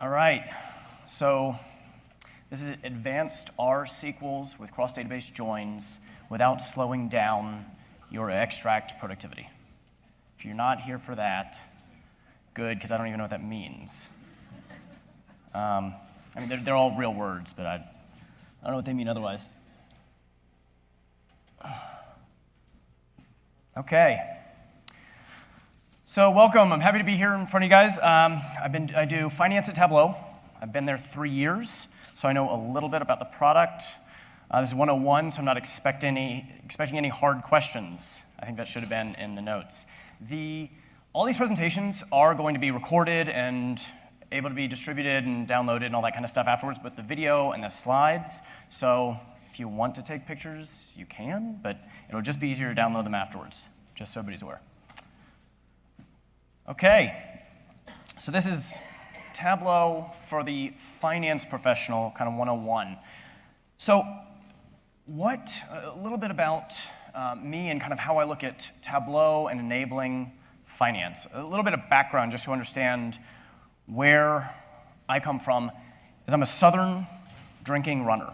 All right, so this is advanced R SQLs with cross-database joins without slowing down your extract productivity. If you're not here for that, good, because I don't even know what that means. I mean, they're all real words, but I don't know what they mean otherwise. Okay. So welcome. I'm happy to be here in front of you guys. I do finance at Tableau. I've been there 3 years, so I know a little bit about the product. This is 101, so I'm not expecting any hard questions. I think that should have been in the notes. All these presentations are going to be recorded and able to be distributed and downloaded and all that kind of stuff afterwards with the video and the slides. So if you want to take pictures, you can, but it'll just be easier to download them afterwards, just so everybody's aware. Okay, so this is Tableau for the finance professional, kind of 101. So a little bit about me and kind of how I look at Tableau and enabling finance. A little bit of background just to understand where I come from is I'm a Southern drinking runner,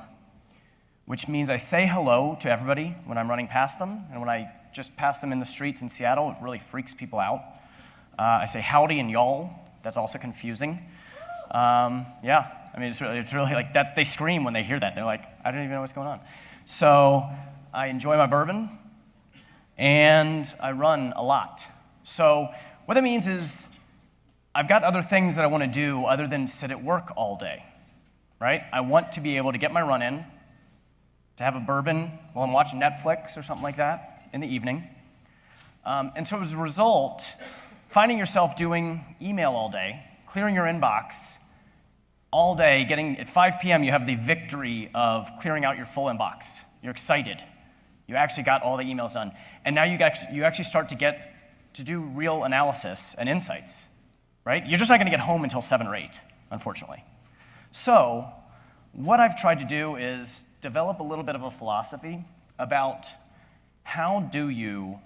which means I say hello to everybody when I'm running past them, and when I just pass them in the streets in Seattle, it really freaks people out. I say howdy and y'all. That's also confusing. Yeah, I mean, it's really like, they scream when they hear that. They're like, I don't even know what's going on. So I enjoy my bourbon, and I run a lot. So what that means is I've got other things that I want to do other than sit at work all day, right? I want to be able to get my run in, to have a bourbon while I'm watching Netflix or something like that in the evening. And so as a result, finding yourself doing email all day, clearing your inbox all day, at 5 p.m. you have the victory of clearing out your full inbox. You're excited. You actually got all the emails done. And now you actually start to get to do real analysis and insights, right? You're just not going to get home until 7 or 8, unfortunately. So what I've tried to do is develop a little bit of a philosophy about how do you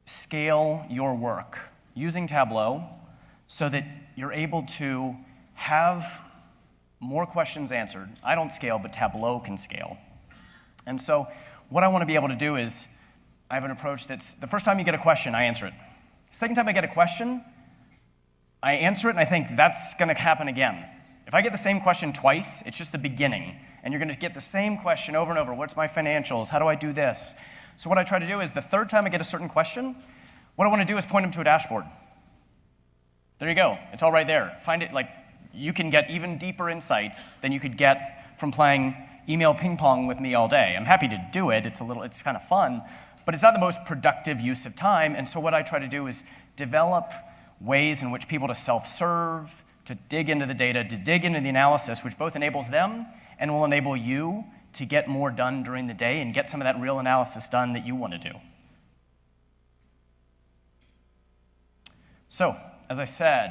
scale your work using Tableau so that you're able to have more questions answered. I don't scale, but Tableau can scale. And so what I want to be able to do is I have an approach that's the first time you get a question, I answer it. Second time I get a question, I answer it, and I think that's going to happen again. If I get the same question twice, it's just the beginning, and you're going to get the same question over and over. What's my financials? How do I do this? So what I try to do is the third time I get a certain question, what I want to do is point them to a dashboard. There you go. It's all right there. Find it, like, you can get even deeper insights than you could get from playing email ping pong with me all day. I'm happy to do it. It's kind of fun, but it's not the most productive use of time. And so what I try to do is develop ways in which people to self-serve, to dig into the data, to dig into the analysis, which both enables them and will enable you to get more done during the day and get some of that real analysis done that you want to do. So, as I said,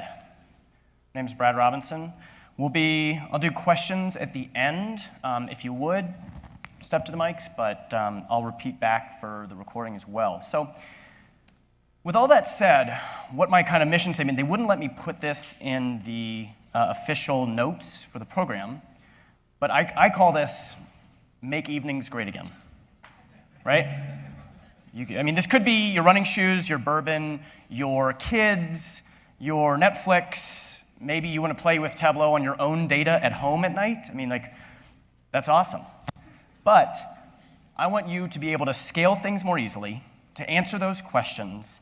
my name is Brad Robinson. I'll do questions at the end. If you would, step to the mics, but I'll repeat back for the recording as well. So, with all that said, what my kind of mission statement, they wouldn't let me put this in the official notes for the program, but I call this Make Evenings Great Again, right? This could be your running shoes, your bourbon, your kids, your Netflix. Maybe you want to play with Tableau on your own data at home at night. That's awesome. But I want you to be able to scale things more easily, to answer those questions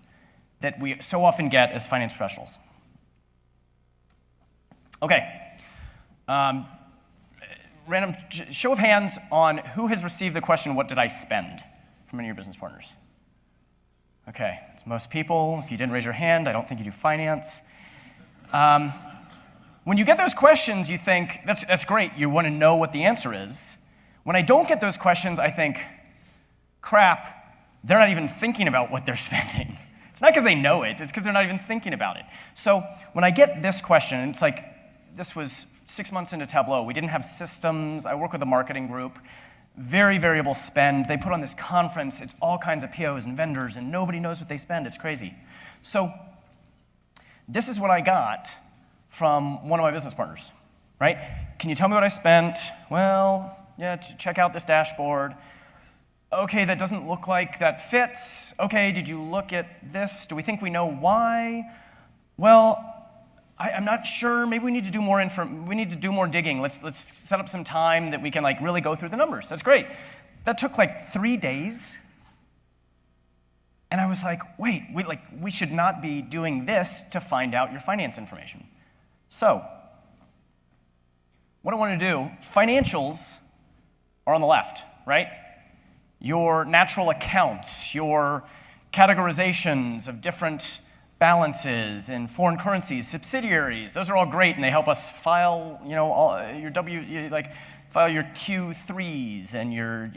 that we so often get as finance professionals. Okay. Random show of hands on who has received the question, what did I spend, from any of your business partners? Okay, it's most people. If you didn't raise your hand, I don't think you do finance. When you get those questions, you think, that's great. You want to know what the answer is. When I don't get those questions, I think, crap, they're not even thinking about what they're spending. It's not because they know it. It's because they're not even thinking about it. So when I get this question, it's like, this was 6 months into Tableau. We didn't have systems. I work with a marketing group. Very variable spend. They put on this conference. It's all kinds of POs and vendors, and nobody knows what they spend. It's crazy. So this is what I got from one of my business partners, right? Can you tell me what I spent? Well, yeah, check out this dashboard. Okay, that doesn't look like that fits. Okay, did you look at this? Do we think we know why? Well, I'm not sure. Maybe we need to do more we need to do more digging. Let's set up some time that we can like really go through the numbers. That's great. That took like 3 days. And I was like, wait, we should not be doing this to find out your finance information. So, what I want to do, financials are on the left, right? Your natural accounts, your categorizations of different balances in foreign currencies, subsidiaries, those are all great, and they help us file, file your Q3s and your,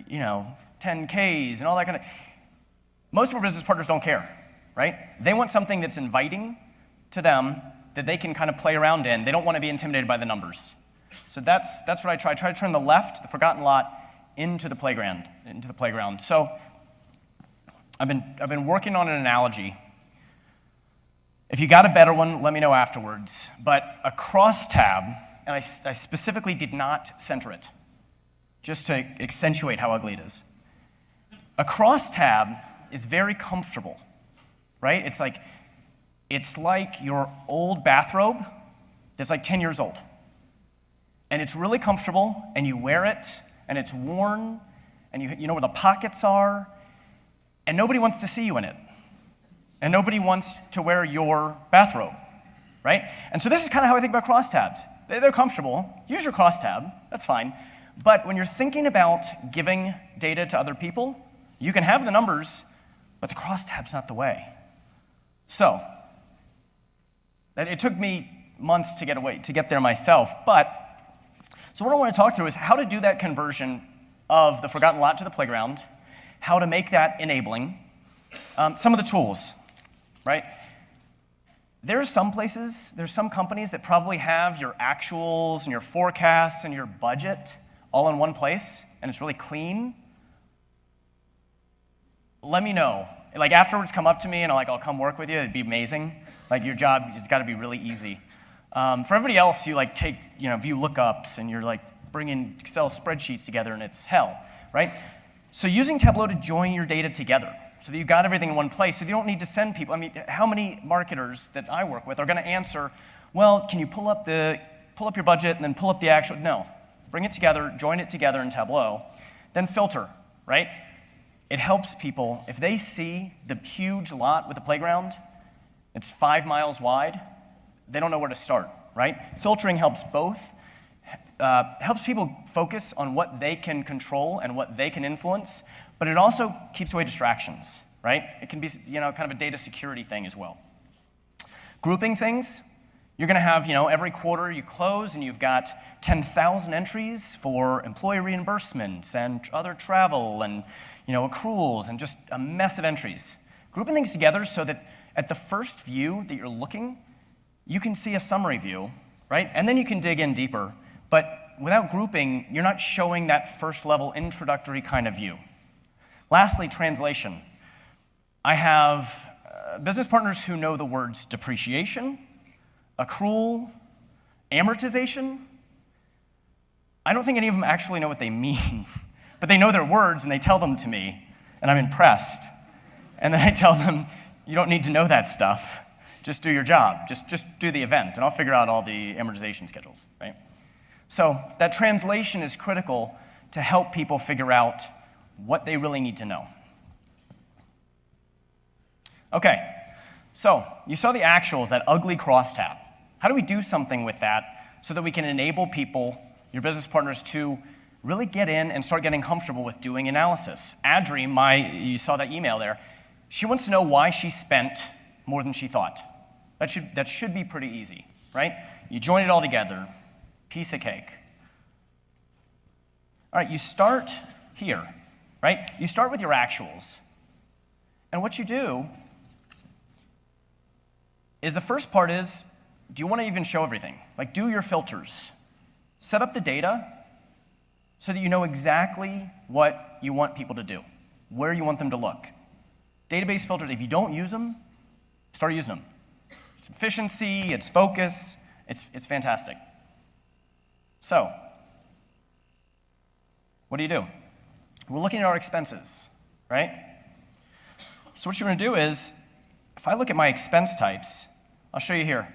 10Ks and all that kind of. Most of our business partners don't care, right? They want something that's inviting to them that they can kind of play around in. They don't want to be intimidated by the numbers. So that's what I try. I try to turn the left, the forgotten lot, into the playground. So I've been working on an analogy. If you got a better one, let me know afterwards. But a crosstab, and I specifically did not center it, just to accentuate how ugly it is. A crosstab is very comfortable, right? It's like your old bathrobe that's like 10 years old. And it's really comfortable, and you wear it, and it's worn, and you know where the pockets are, and nobody wants to see you in it. And nobody wants to wear your bathrobe, right? And so this is kind of how I think about crosstabs. They're comfortable. Use your crosstab. That's fine. But when you're thinking about giving data to other people, you can have the numbers, but the crosstab's not the way. So it took me months to get there myself, so what I want to talk through is how to do that conversion of the forgotten lot to the playground, how to make that enabling, some of the tools, right? There's some companies that probably have your actuals and your forecasts and your budget all in one place, and it's really clean. Let me know. Like afterwards, come up to me and I'll come work with you. It'd be amazing. Like your job has got to be really easy. For everybody else, you take view lookups and you're bringing Excel spreadsheets together, and it's hell, right? So using Tableau to join your data together so that you've got everything in one place, so you don't need to send people. I mean, how many marketers that I work with are going to answer, well, can you pull up your budget and then pull up the actual? No, bring it together, join it together in Tableau, then filter, right? It helps people if they see the huge lot with the playground. It's 5 miles wide. They don't know where to start, right? Filtering helps both. Helps people focus on what they can control and what they can influence, but it also keeps away distractions, right? It can be, kind of a data security thing as well. Grouping things, you're going to have, every quarter you close and you've got 10,000 entries for employee reimbursements and other travel and, accruals and just a mess of entries. Grouping things together so that at the first view that you're looking, you can see a summary view, right? And then you can dig in deeper. But without grouping, you're not showing that first level introductory kind of view. Lastly, translation. I have business partners who know the words depreciation, accrual, amortization. I don't think any of them actually know what they mean, but they know their words and they tell them to me, and I'm impressed. And then I tell them, you don't need to know that stuff. Just do your job. Just do the event, and I'll figure out all the amortization schedules, right? So that translation is critical to help people figure out what they really need to know. Okay, so you saw the actuals, that ugly crosstab. How do we do something with that so that we can enable people, your business partners, to really get in and start getting comfortable with doing analysis? Adri, you saw that email there, she wants to know why she spent more than she thought. That should be pretty easy, right? You join it all together, piece of cake. All right, you start here, right? You start with your actuals. And what you do is the first part is, do you want to even show everything? Do your filters. Set up the data so that you know exactly what you want people to do, where you want them to look. Database filters, if you don't use them, start using them. It's efficiency, it's focus, It's fantastic. So, what do? We're looking at our expenses, right? So what you're going to do is, if I look at my expense types, I'll show you here.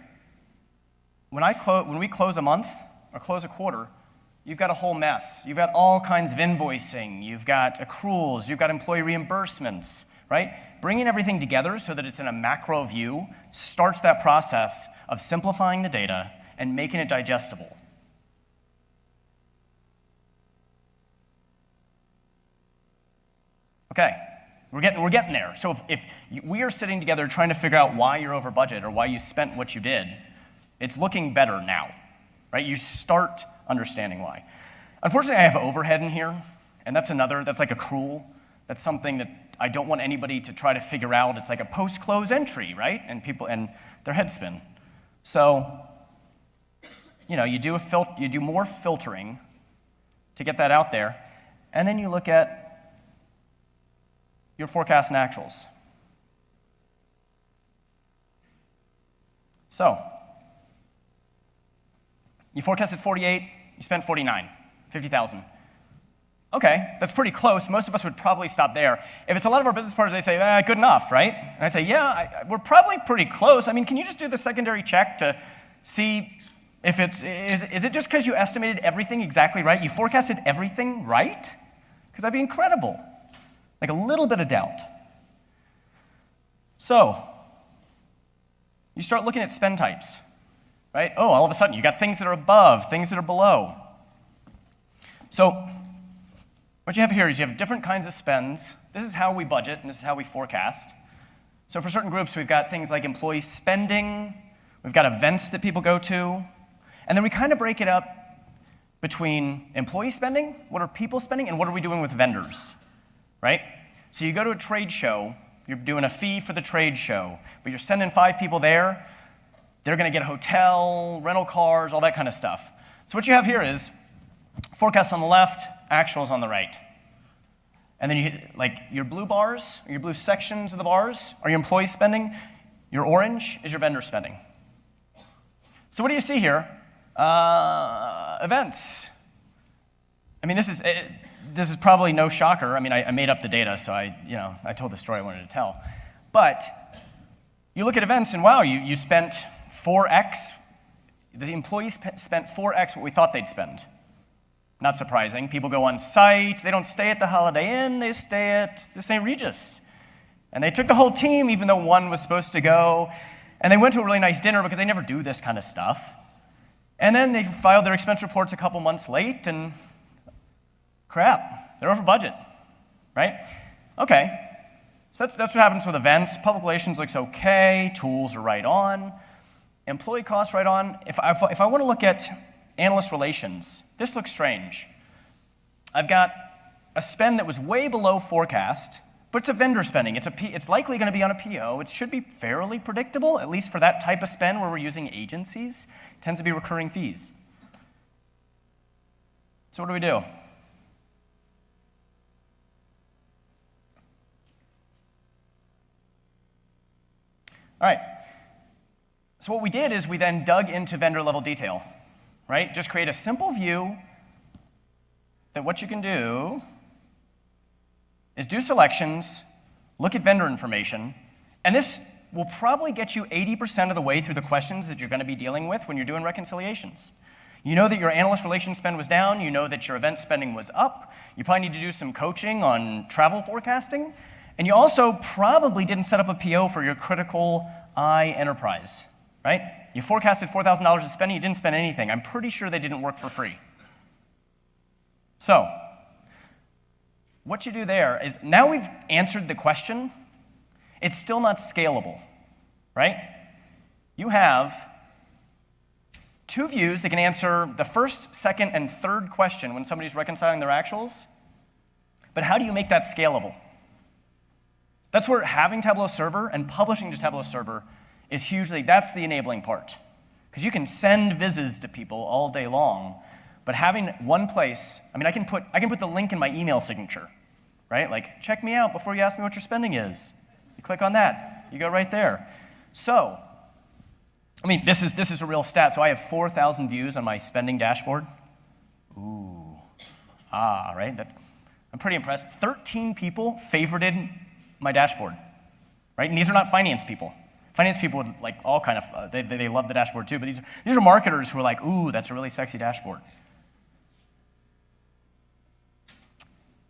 When we close a month or close a quarter, you've got a whole mess. You've got all kinds of invoicing. You've got accruals. You've got employee reimbursements, right? Bringing everything together so that it's in a macro view starts that process of simplifying the data and making it digestible. Okay, we're getting there. So if we are sitting together trying to figure out why you're over budget or why you spent what you did, it's looking better now, right? You start understanding why. Unfortunately, I have overhead in here, and that's like accrual. That's something that I don't want anybody to try to figure out. It's like a post-close entry, right? And their heads spin. So, you do more filtering to get that out there, and then you look at your forecast and actuals. So, you forecasted 48, you spent 49, 50,000. Okay, that's pretty close. Most of us would probably stop there. If it's a lot of our business partners, they say, good enough, right? And I say, yeah, we're probably pretty close. I mean, can you just do the secondary check to see if is it just because you estimated everything exactly right? You forecasted everything right? Because that'd be incredible. Like a little bit of doubt. So, you start looking at spend types, right? Oh, all of a sudden, you got things that are above, things that are below. So, what you have here is you have different kinds of spends. This is how we budget, and this is how we forecast. So for certain groups, we've got things like employee spending, we've got events that people go to, and then we kind of break it up between employee spending, what are people spending, and what are we doing with vendors, right? So you go to a trade show, you're doing a fee for the trade show, but you're sending 5 people there, they're going to get a hotel, rental cars, all that kind of stuff. So what you have here is forecasts on the left, actuals on the right. And then your blue bars, or your blue sections of the bars, are your employee spending. Your orange is your vendor spending. So what do you see here? Events. I mean, this is probably no shocker. I mean, I made up the data, so I told the story I wanted to tell. But you look at events, and wow, you spent 4x. The employees spent 4x what we thought they'd spend. Not surprising. People go on site. They don't stay at the Holiday Inn. They stay at the St. Regis. And they took the whole team, even though one was supposed to go. And they went to a really nice dinner because they never do this kind of stuff. And then they filed their expense reports a couple months late, and crap, they're over budget, right? Okay, so that's what happens with events. Public relations looks okay. Tools are right on. Employee costs right on. If I want to look at analyst relations, this looks strange. I've got a spend that was way below forecast, but it's a vendor spending. It's likely going to be on a PO. It should be fairly predictable, at least for that type of spend where we're using agencies. It tends to be recurring fees. So what do? All right. So what we did is we then dug into vendor level detail, right? Just create a simple view that what you can do is do selections, look at vendor information, and this will probably get you 80% of the way through the questions that you're going to be dealing with when you're doing reconciliations. You know that your analyst relations spend was down, you know that your event spending was up, you probably need to do some coaching on travel forecasting, and you also probably didn't set up a PO for your critical I enterprise, right? You forecasted $4,000 of spending, you didn't spend anything. I'm pretty sure they didn't work for free. So, what you do there is, now we've answered the question, it's still not scalable, right? You have 2 views that can answer the first, second, and third question when somebody's reconciling their actuals, but how do you make that scalable? That's where having Tableau Server and publishing to Tableau Server is hugely, that's the enabling part. Because you can send vizzes to people all day long, but having one place, I mean, I can put the link in my email signature, right? Like, check me out before you ask me what your spending is. You click on that, you go right there. So, I mean, this is a real stat. So I have 4,000 views on my spending dashboard. Ooh, right? I'm pretty impressed. 13 people favorited my dashboard, right? And these are not finance people. Finance people would like all kind of, they love the dashboard too, but these are marketers who are like, ooh, that's a really sexy dashboard.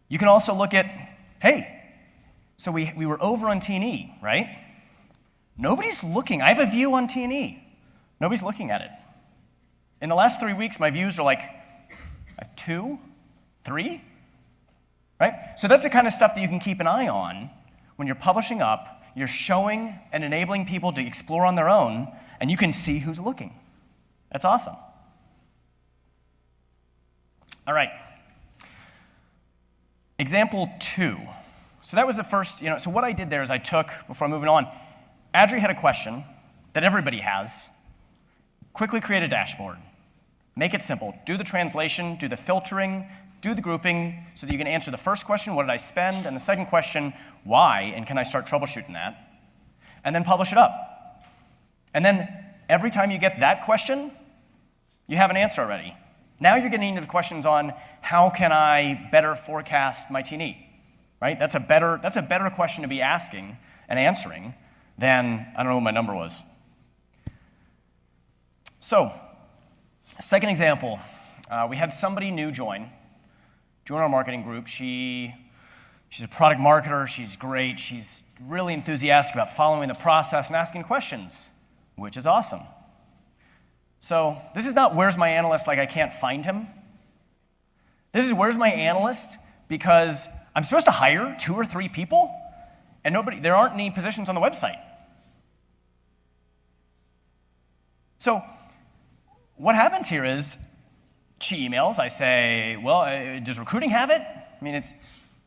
You can also look at, hey, so we were over on T&E, right? Nobody's looking. I have a view on T&E. Nobody's looking at it. In the last 3 weeks, my views are like 2, 3, right? So that's the kind of stuff that you can keep an eye on when you're publishing up. You're showing and enabling people to explore on their own, and you can see who's looking. That's awesome. All right. Example 2. So that was the first, so what I did there is I took, before moving on, Adri had a question that everybody has. Quickly create a dashboard. Make it simple. Do the translation, do the filtering, do the grouping so that you can answer the first question, what did I spend? And the second question, why? And can I start troubleshooting that? And then publish it up. And then every time you get that question, you have an answer already. Now you're getting into the questions on how can I better forecast my T&E, right? That's a better question to be asking and answering than, I don't know what my number was. So, second example, we had somebody new join our marketing group. She's a product marketer. She's great. She's really enthusiastic about following the process and asking questions, which is awesome. So this is not where's my analyst like I can't find him. This is where's my analyst because I'm supposed to hire 2 or 3 people and there aren't any positions on the website. So what happens here is she emails, I say, well, does recruiting have it? I mean,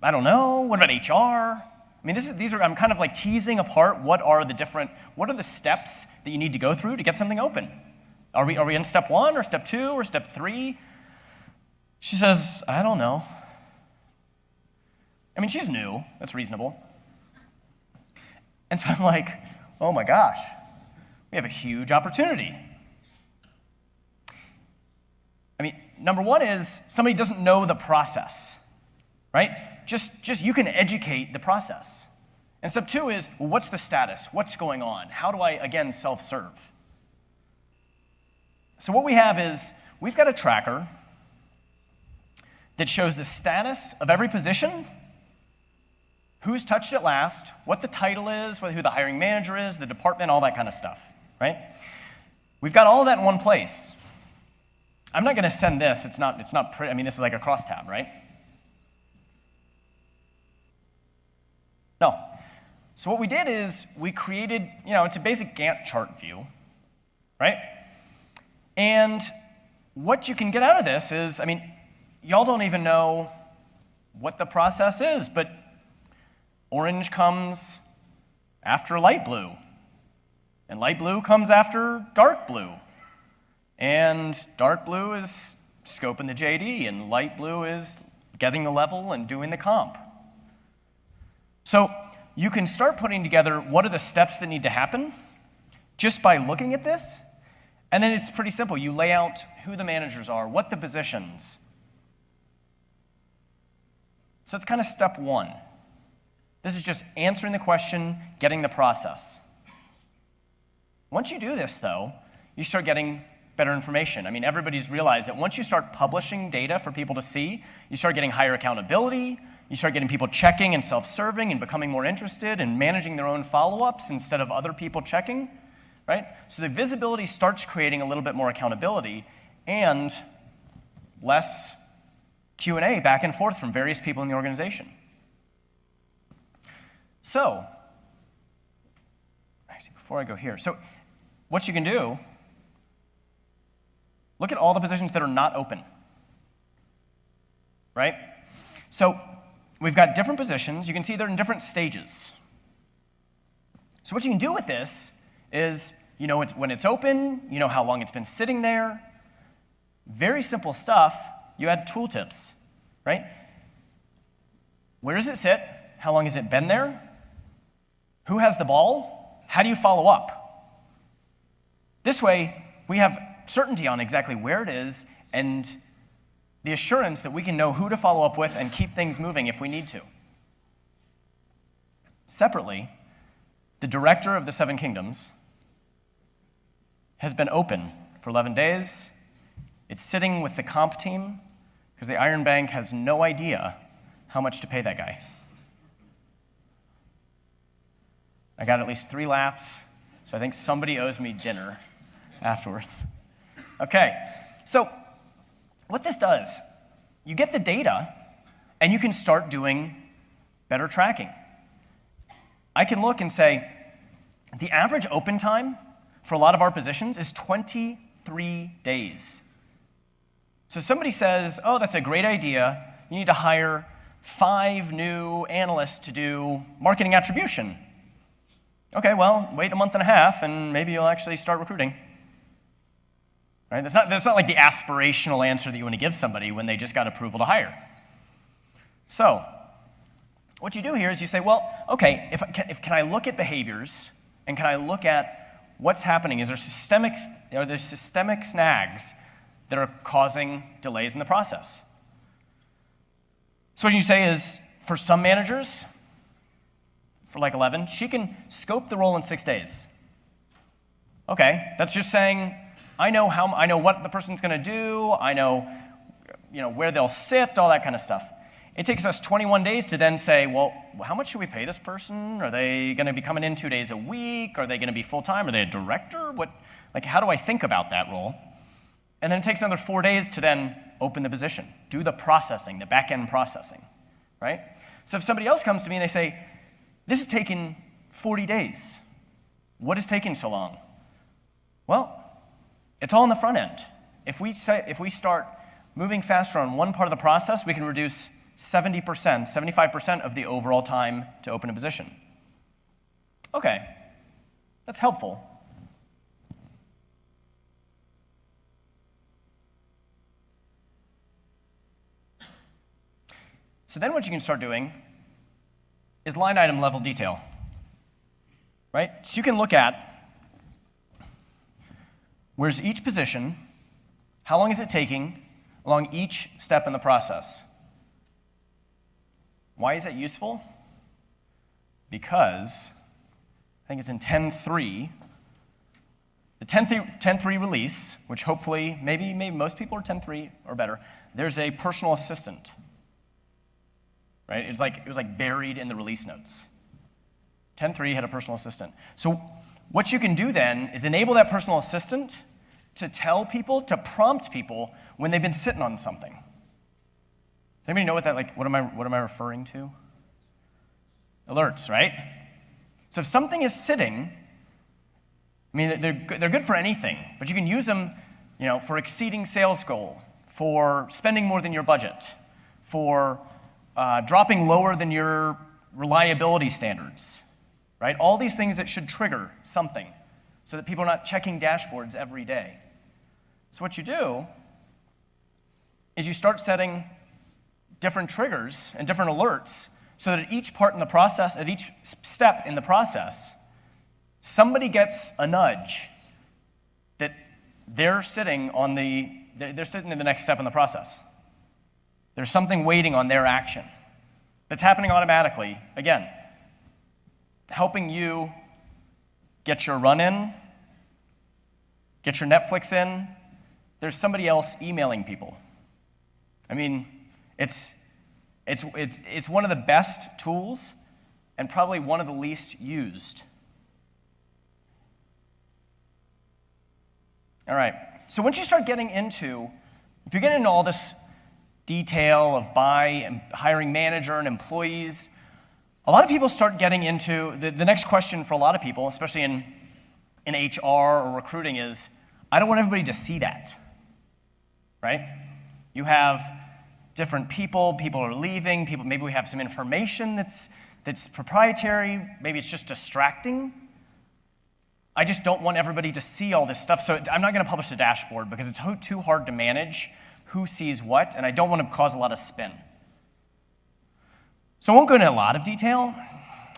I don't know. What about HR? I mean, I'm kind of like teasing apart what are the steps that you need to go through to get something open? Are we in step 1 or step 2 or step 3? She says, I don't know. I mean, she's new. That's reasonable. And so I'm like, oh my gosh, we have a huge opportunity. I mean, number 1 is somebody doesn't know the process, right? Just you can educate the process. And step 2 is, well, what's the status? What's going on? How do I, again, self-serve? So what we have is, we've got a tracker that shows the status of every position, who's touched it last, what the title is, who the hiring manager is, the department, all that kind of stuff, right? We've got all of that in one place. I'm not going to send this. It's not pretty. I mean, this is like a crosstab, right? No. So what we did is we created, it's a basic Gantt chart view, right? And what you can get out of this is, I mean, y'all don't even know what the process is, but orange comes after light blue, and light blue comes after dark blue. And dark blue is scoping the JD, and light blue is getting the level and doing the comp. So you can start putting together what are the steps that need to happen just by looking at this. And then it's pretty simple. You lay out who the managers are, what the positions. So it's kind of step 1. This is just answering the question, getting the process. Once you do this, though, you start getting better information. I mean, everybody's realized that once you start publishing data for people to see, you start getting higher accountability, you start getting people checking and self-serving and becoming more interested and managing their own follow-ups instead of other people checking, right? So the visibility starts creating a little bit more accountability and less Q&A back and forth from various people in the organization. So, actually, before I go here, so what you can do, look at all the positions that are not open, right? So we've got different positions. You can see they're in different stages. So what you can do with this is, when it's open, you know how long it's been sitting there. Very simple stuff. You add tooltips, right? Where does it sit? How long has it been there? Who has the ball? How do you follow up? This way, we have certainty on exactly where it is and the assurance that we can know who to follow up with and keep things moving if we need to. Separately, the director of the 7 kingdoms has been open for 11 days. It's sitting with the comp team because the Iron Bank has no idea how much to pay that guy. I got at least 3 laughs, so I think somebody owes me dinner afterwards. Okay, so what this does, you get the data, and you can start doing better tracking. I can look and say, the average open time for a lot of our positions is 23 days. So somebody says, oh, that's a great idea. You need to hire 5 new analysts to do marketing attribution. Okay, well, wait a month and a half, and maybe you'll actually start recruiting. Right? That's not like the aspirational answer that you want to give somebody when they just got approval to hire. So what you do here is you say, well, okay, can I look at behaviors, and can I look at what's happening? Are there systemic snags that are causing delays in the process? So what you say is, for some managers, for like 11, she can scope the role in 6 days. Okay, that's just saying, I know what the person's going to do. I know, where they'll sit, all that kind of stuff. It takes us 21 days to then say, well, how much should we pay this person? Are they going to be coming in 2 days a week? Are they going to be full-time? Are they a director? How do I think about that role? And then it takes another 4 days to then open the position, do the processing, the back-end processing, right? So if somebody else comes to me and they say, this is taking 40 days. What is taking so long? Well, it's all on the front end. If we start moving faster on one part of the process, we can reduce 70%, 75% of the overall time to open a position. Okay, that's helpful. So then what you can start doing is line item level detail, right? So you can look at where's each position, how long is it taking along each step in the process. Why is that useful? Because I think it's in 10.3, the 10.3 release, which hopefully, maybe most people are 10.3 or better, there's a personal assistant. Right? It was like buried in the release notes. 10.3 had a personal assistant. So what you can do then is enable that personal assistant to tell people, to prompt people when they've been sitting on something. Does anybody know what am I referring to? Alerts, right? So if something is sitting, I mean, they're good for anything, but you can use them, for exceeding sales goal, for spending more than your budget, for dropping lower than your reliability standards, right? All these things that should trigger something so that people are not checking dashboards every day. So what you do is you start setting different triggers and different alerts so that at each part in the process, at each step in the process, somebody gets a nudge that they're sitting in the next step in the process. There's something waiting on their action that's happening automatically. Again, helping you get your run in, get your Netflix in. There's somebody else emailing people. I mean, it's one of the best tools and probably one of the least used. All right, so once you start getting into, if you're getting into all this detail of and hiring manager and employees, a lot of people start getting into, the next question for a lot of people, especially in HR or recruiting is, I don't want everybody to see that, right? You have different people are leaving, maybe we have some information that's proprietary, maybe it's just distracting. I just don't want everybody to see all this stuff, so I'm not going to publish a dashboard because it's too hard to manage who sees what, and I don't want to cause a lot of spin. So I won't go into a lot of detail,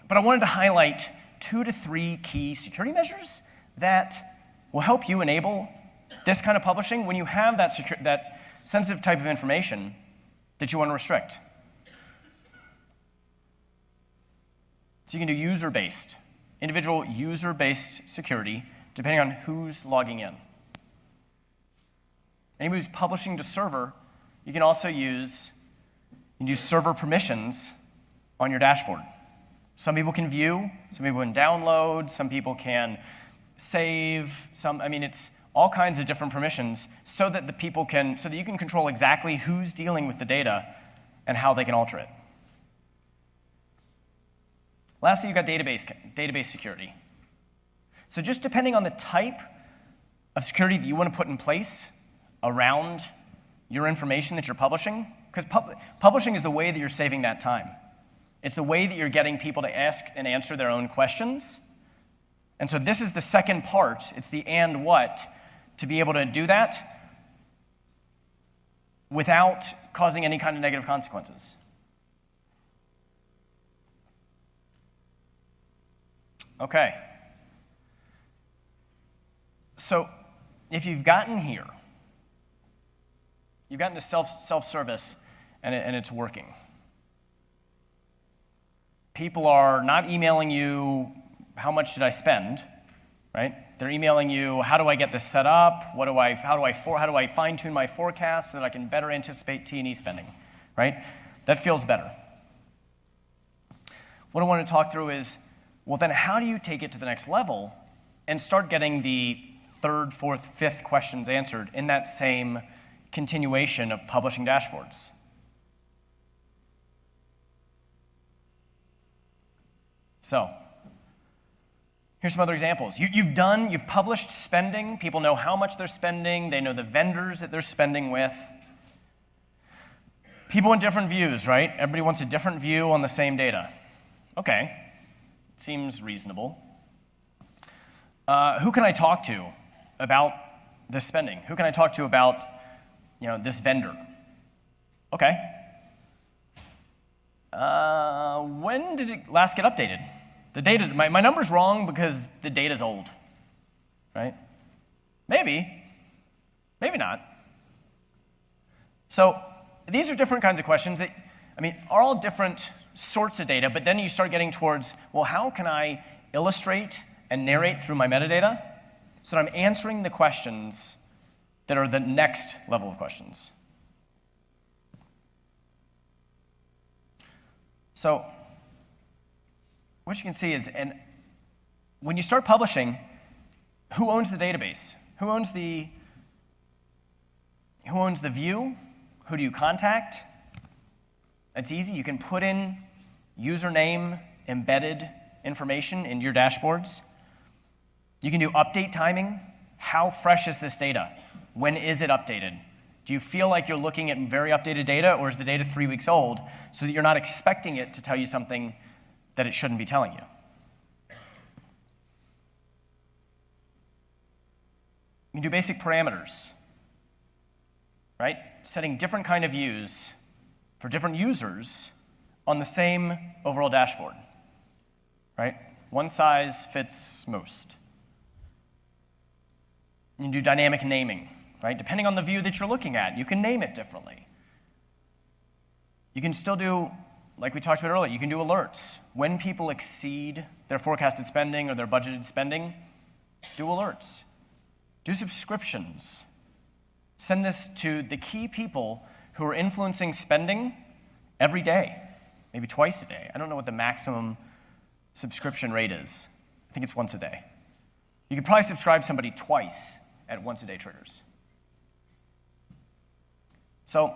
but I wanted to highlight 2 to 3 key security measures that will help you enable this kind of publishing when you have that sensitive type of information that you want to restrict. So you can do user-based, individual user-based security, depending on who's logging in. Anybody who's publishing to server, you can also use server permissions on your dashboard. Some people can view, some people can download, some people can save, it's all kinds of different permissions so that you can control exactly who's dealing with the data and how they can alter it. Lastly, you've got database security. So just depending on the type of security that you want to put in place around your information that you're publishing, because publishing is the way that you're saving that time. It's the way that you're getting people to ask and answer their own questions. And so this is the second part. It's the and what, to be able to do that without causing any kind of negative consequences. Okay. So if you've gotten here, you've gotten to self-service and it's working. People are not emailing you, how much did I spend, right? They're emailing you, how do I get this set up? How do I fine-tune my forecast so that I can better anticipate T&E spending, right? That feels better. What I want to talk through is, well, then how do you take it to the next level and start getting the third, fourth, fifth questions answered in that same continuation of publishing dashboards? So, here's some other examples. You've published spending. People know how much they're spending. They know the vendors that they're spending with. People want different views, right? Everybody wants a different view on the same data. Okay, seems reasonable. Who can I talk to about this spending? Who can I talk to about, this vendor? Okay. When did it last get updated? The data, my number's wrong because the data's old, right? Maybe not. So these are different kinds of questions that, are all different sorts of data, but then you start getting towards, well, how can I illustrate and narrate through my metadata so that I'm answering the questions that are the next level of questions? So what you can see is, and when you start publishing, who owns the database? Who owns the view? Who do you contact? It's easy. You can put in username embedded information into your dashboards. You can do update timing. How fresh is this data? When is it updated? Do you feel like you're looking at very updated data, or is the data 3 weeks old, so that you're not expecting it to tell you something that it shouldn't be telling you? You can do basic parameters, right? Setting different kind of views for different users on the same overall dashboard, right? One size fits most. You can do dynamic naming, right? Depending on the view that you're looking at, you can name it differently. You can still do, like we talked about earlier, you can do alerts. When people exceed their forecasted spending or their budgeted spending, do alerts. Do subscriptions. Send this to the key people who are influencing spending every day, maybe twice a day. I don't know what the maximum subscription rate is. I think it's once a day. You could probably subscribe somebody twice at once-a-day triggers. So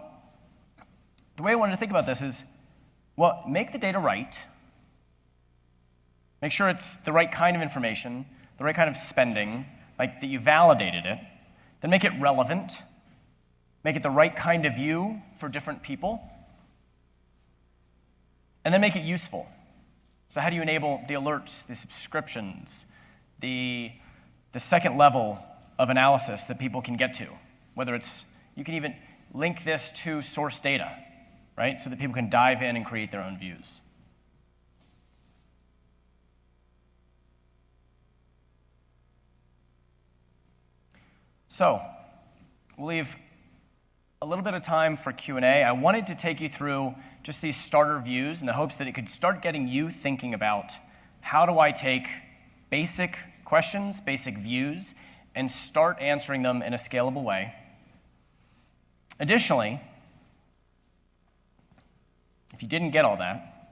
the way I wanted to think about this is, well, make the data right. Make sure it's the right kind of information, the right kind of spending, like that you validated it. Then make it relevant. Make it the right kind of view for different people. And then make it useful. So how do you enable the alerts, the subscriptions, the second level of analysis that people can get to? Whether it's, you can even link this to source data, right? So that people can dive in and create their own views. So we'll leave a little bit of time for Q&A. I wanted to take you through just these starter views in the hopes that it could start getting you thinking about how do I take basic questions, basic views, and start answering them in a scalable way. Additionally, if you didn't get all that,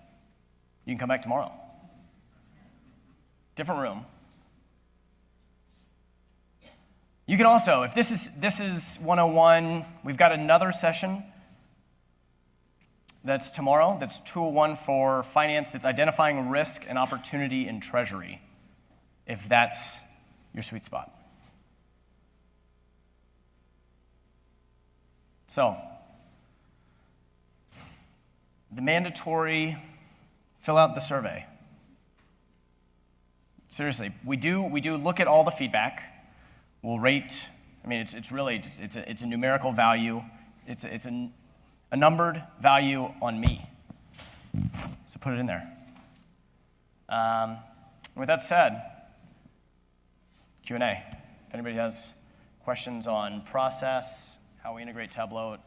you can come back tomorrow. Different room. You can also, if this is 101, we've got another session that's tomorrow, that's 201 for finance, that's identifying risk and opportunity in treasury, if that's your sweet spot. So, the mandatory, fill out the survey. Seriously, we do look at all the feedback. We'll rate. I mean, it's really it's a numerical value. It's a numbered value on me. So put it in there. With that said, Q&A. If anybody has questions on process, how we integrate Tableau.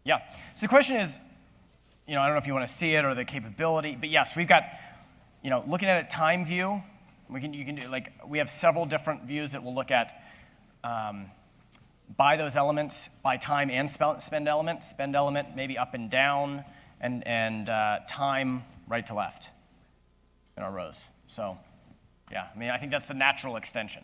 Yeah. So the question is, I don't know if you want to see it or the capability, but yes, we've got, looking at a time view, you can do we have several different views that we'll look at by those elements, by time and spend element. Spend element maybe up and down, and time right to left in our rows. So, yeah, I think that's the natural extension.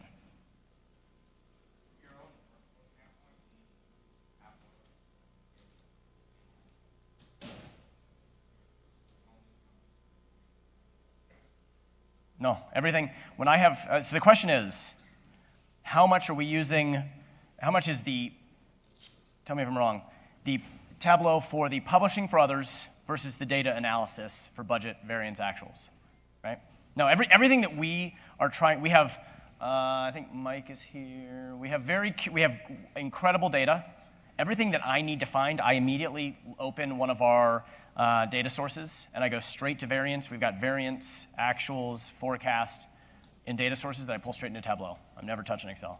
No, everything, when I have, so the question is, how much is tell me if I'm wrong, the Tableau for the publishing for others versus the data analysis for budget, variance, actuals, right? No, everything that we are trying, we have, I think Mike is here, we have incredible data. Everything that I need to find, I immediately open one of our data sources, and I go straight to variance. We've got variance, actuals, forecast in data sources that I pull straight into Tableau. I'm never touching Excel.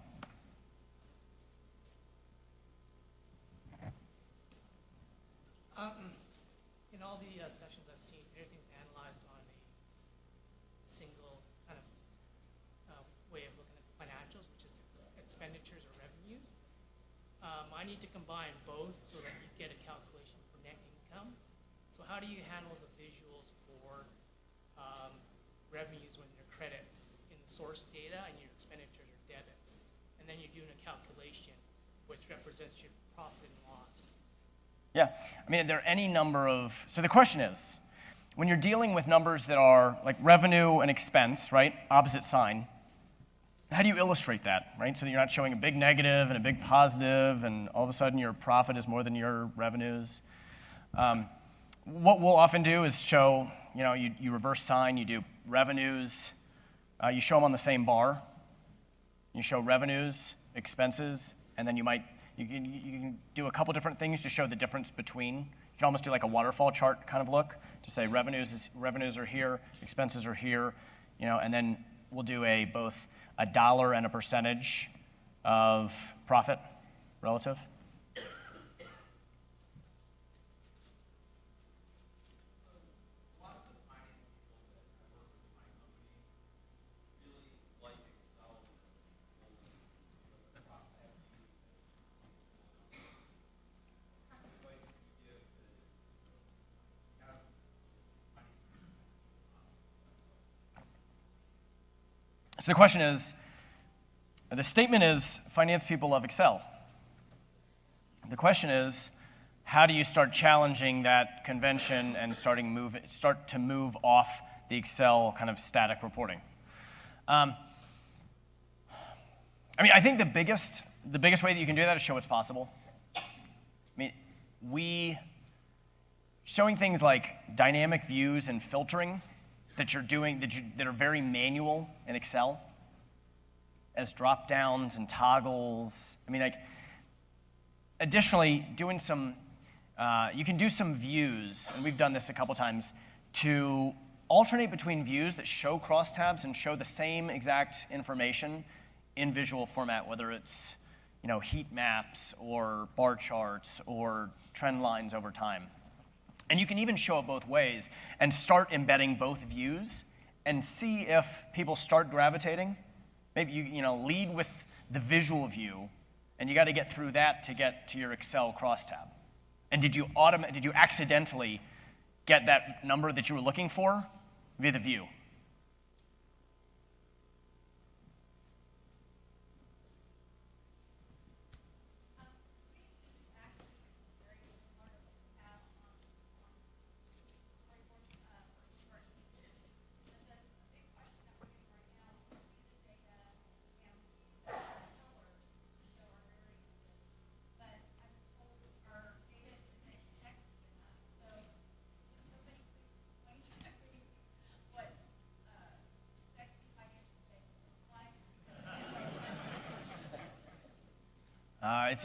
In all the sessions I've seen, everything's analyzed on a single kind of way of looking at the financials, which is expenditures or revenues. I need to combine both so that you get a calculation for net income. So how do you handle the visuals for revenues when they're credits in source data and your expenditures are debits? And then you're doing a calculation which represents your profit and loss. Yeah, there are any number of, so the question is, when you're dealing with numbers that are like revenue and expense, right, opposite sign, how do you illustrate that, right? So that you're not showing a big negative and a big positive, and all of a sudden your profit is more than your revenues. What we'll often do is show, you reverse sign, you do revenues, you show them on the same bar. You show revenues, expenses, and then you can do a couple different things to show the difference between. You can almost do like a waterfall chart kind of look to say revenues are here, expenses are here, and then we'll do both a dollar and a percentage of profit relative. So the question is, the statement is, finance people love Excel. The question is, how do you start challenging that convention and start to move off the Excel kind of static reporting? I think the biggest way that you can do that is show what's possible. Showing things like dynamic views and filtering that you're doing that are very manual in Excel. as drop downs and toggles. I mean, like, additionally, doing some, you can do some views, and we've done this a couple times, to alternate between views that show crosstabs and show the same exact information in visual format, whether it's heat maps or bar charts or trend lines over time. And you can even show it both ways and start embedding both views and see if people start gravitating. Maybe you lead with the visual view, and you got to get through that to get to your Excel crosstab. And did you accidentally get that number that you were looking for via the view?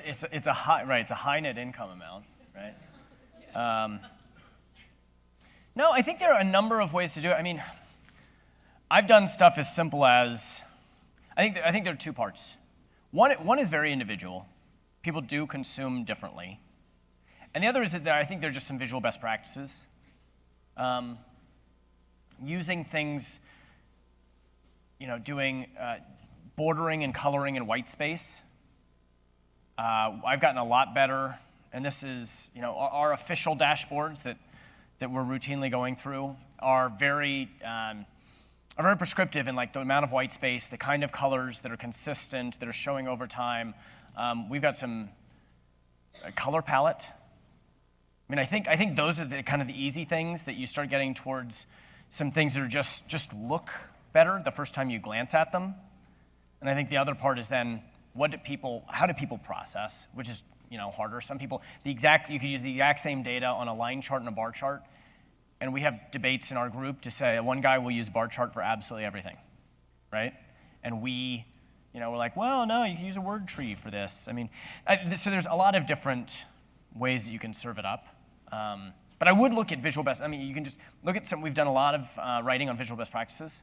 It's a high net income amount, right? No, I think there are a number of ways to do it. I mean, I've done stuff as simple as, I think there are two parts. One is very individual. People do consume differently. And the other is that I think there are just some visual best practices. Using things, doing bordering and coloring in white space. I've gotten a lot better, and this is, our official dashboards that we're routinely going through are very prescriptive in like the amount of white space, the kind of colors that are consistent, that are showing over time. We've got some color palette. I mean, I think those are the kind of the easy things that you start getting towards some things that are just look better the first time you glance at them. And I think the other part is then, how do people process, which is harder. Some people, you could use the exact same data on a line chart and a bar chart, and we have debates in our group to say one guy will use bar chart for absolutely everything, right? And we're like, well, no, you can use a word tree for this. I mean, so there's a lot of different ways that you can serve it up. But I would look at visual best. I mean, you can just look at we've done a lot of writing on visual best practices,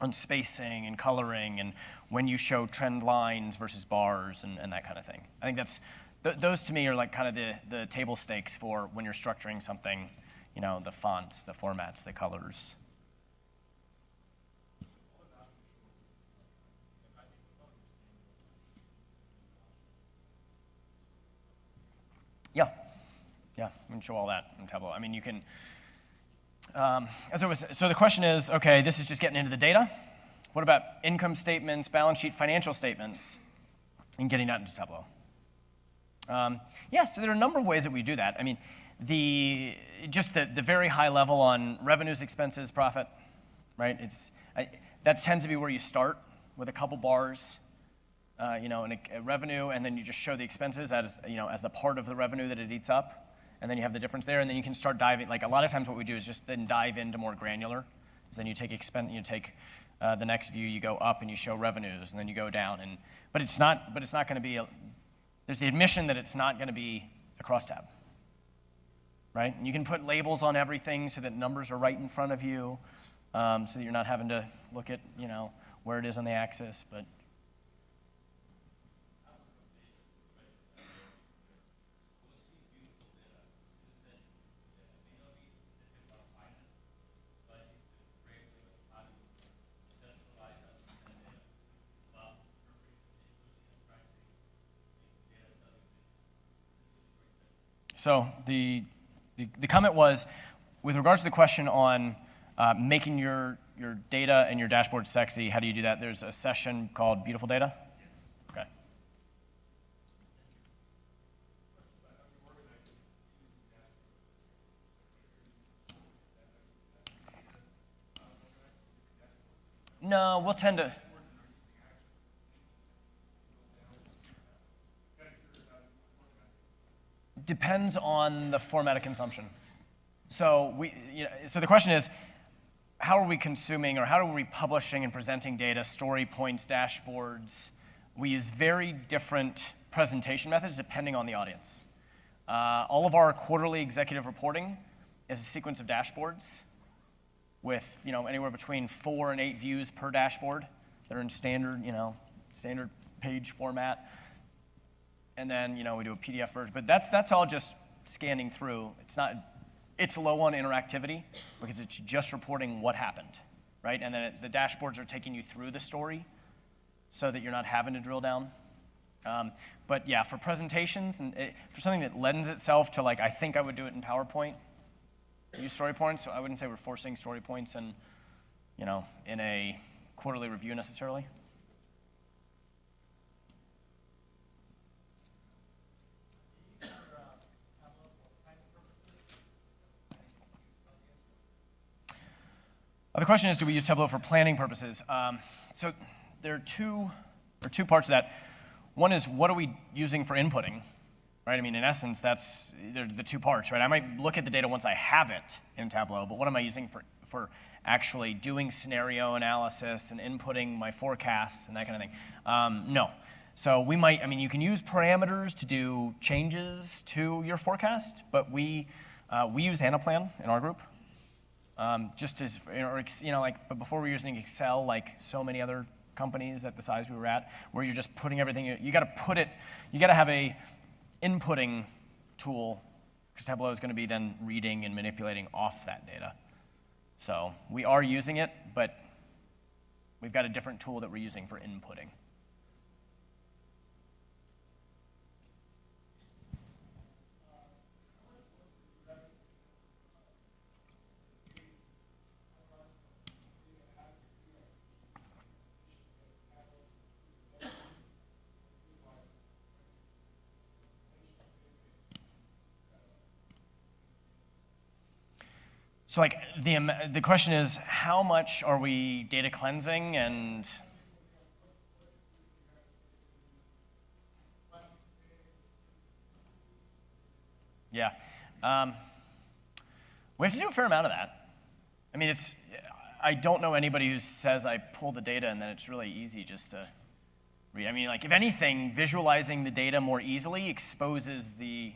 on spacing and coloring and when you show trend lines versus bars and that kind of thing. I think those to me are like kind of the table stakes for when you're structuring something, the fonts, the formats, the colors. Yeah, we can show all that in Tableau. I mean, you can, so the question is, okay, this is just getting into the data. What about income statements, balance sheet, financial statements, and getting that into Tableau? So there are a number of ways that we do that. I mean, the very high level on revenues, expenses, profit, right? That tends to be where you start with a couple bars, and a revenue, and then you just show the expenses as the part of the revenue that it eats up. And then you have the difference there, and then you can start diving. Like a lot of times, what we do is just then dive into more granular. So then you take the next view, you go up and you show revenues, and then you go down. But it's not going to be. There's the admission that it's not going to be a crosstab, right? And you can put labels on everything so that numbers are right in front of you, so that you're not having to look at where it is on the axis, but. So the comment was, with regards to the question on making your data and your dashboard sexy, how do you do that? There's a session called Beautiful Data. Okay. No, we'll tend to. Depends on the format of consumption. So so the question is, how are we consuming or how are we publishing and presenting data, story points, dashboards. We use very different presentation methods depending on the audience. All of our quarterly executive reporting is a sequence of dashboards with anywhere between 4 and 8 views per dashboard that are in standard page format. And then we do a PDF version. But that's all just scanning through. It's low on interactivity because it's just reporting what happened, right? And then the dashboards are taking you through the story so that you're not having to drill down. But yeah, for presentations and for something that lends itself to I think I would do it in PowerPoint, use story points. So I wouldn't say we're forcing story points in a quarterly review necessarily. The question is, do we use Tableau for planning purposes? So there are two parts of that. One is, what are we using for inputting? Right? I mean, in essence, that's the 2 parts, right? I might look at the data once I have it in Tableau, but what am I using for actually doing scenario analysis and inputting my forecasts and that kind of thing? No. So you can use parameters to do changes to your forecast, but we use Anaplan in our group. Just as, but before we were using Excel, like so many other companies at the size we were at, where you're just putting everything, you got to have a inputting tool, because Tableau is going to be then reading and manipulating off that data. So we are using it, but we've got a different tool that we're using for inputting. So the question is, how much are we data cleansing and yeah. We have to do a fair amount of that. I mean, I don't know anybody who says I pull the data and then it's really easy just to read. I mean, if anything, visualizing the data more easily exposes the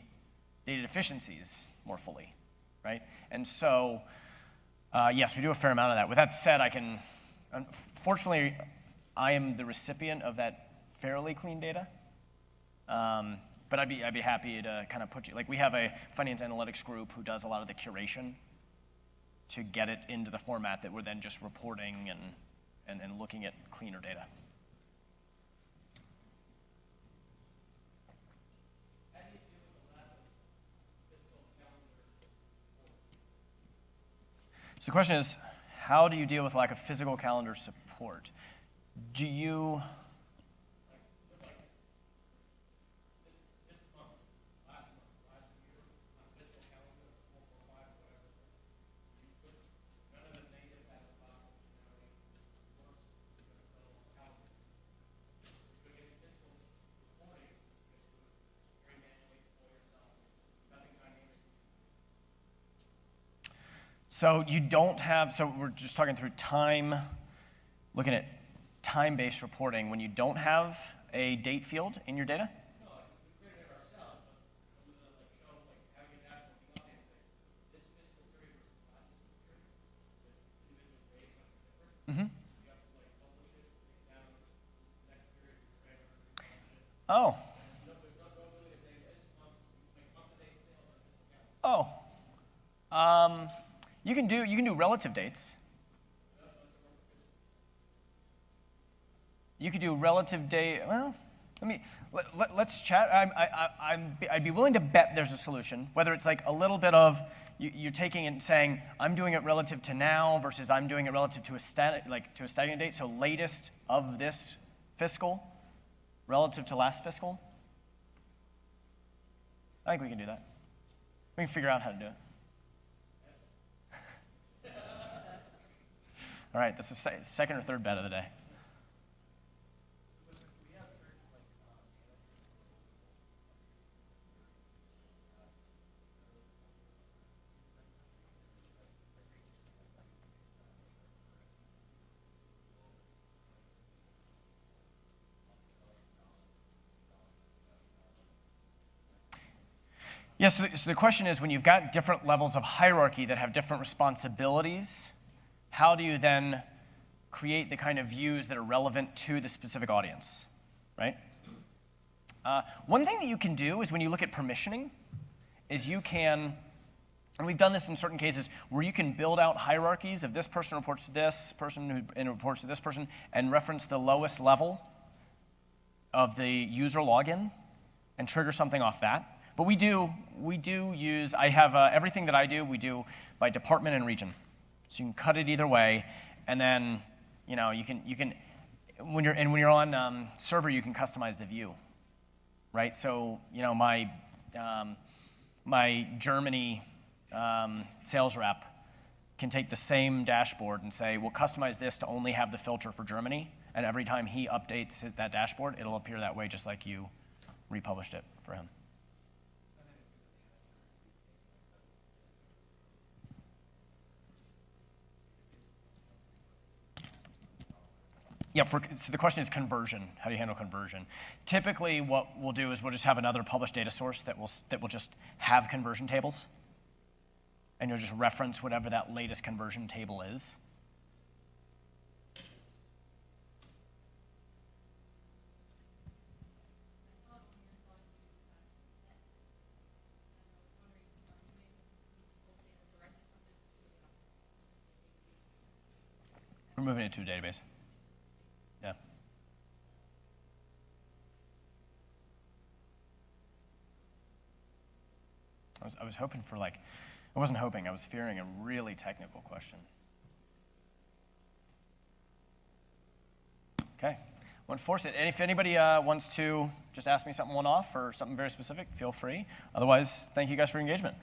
data deficiencies more fully, right? And so, yes, we do a fair amount of that. With that said, unfortunately, I am the recipient of that fairly clean data. But I'd be happy to kind of put you, we have a finance analytics group who does a lot of the curation to get it into the format that we're then just reporting and looking at cleaner data. So the question is, how do you deal with lack of physical calendar support? Do you... So you don't have, so we're just talking through time, looking at time-based reporting when you don't have a date field in your data? No, we created it ourselves, but we show having a dashboard in the audience, this fiscal period versus last fiscal period, the individual days might be different. Mm-hmm. You have to publish it, take down the next period, publish it. Oh. There's no ability to say this month-to-date sales on fiscal calendar. Oh. You can do relative dates. You could do relative date. Well, let's chat. I'd be willing to bet there's a solution. Whether it's a little bit of you're taking it and saying I'm doing it relative to now versus I'm doing it relative to a stagnant date. So latest of this fiscal relative to last fiscal. I think we can do that. We can figure out how to do it. All right, that's the second or third bet of the day. Yeah, so the question is, when you've got different levels of hierarchy that have different responsibilities, how do you then create the kind of views that are relevant to the specific audience, right? One thing that you can do is when you look at permissioning, is you can, and we've done this in certain cases, where you can build out hierarchies of this person reports to this person and reports to this person, and reference the lowest level of the user login and trigger something off that. But we do use, I have everything that I do, we do by department and region. So you can cut it either way, and then you can when you're on server, you can customize the view, right? So my Germany sales rep can take the same dashboard and say, we'll customize this to only have the filter for Germany, and every time he updates that dashboard, it'll appear that way just like you republished it for him. Yeah, so the question is conversion. How do you handle conversion? Typically, what we'll do is we'll just have another published data source that will just have conversion tables, and you'll just reference whatever that latest conversion table is. We're moving it to a database. Yeah. I was hoping for I wasn't hoping, I was fearing a really technical question. Okay, won't force it. And if anybody wants to just ask me something one-off or something very specific, feel free. Otherwise, thank you guys for your engagement.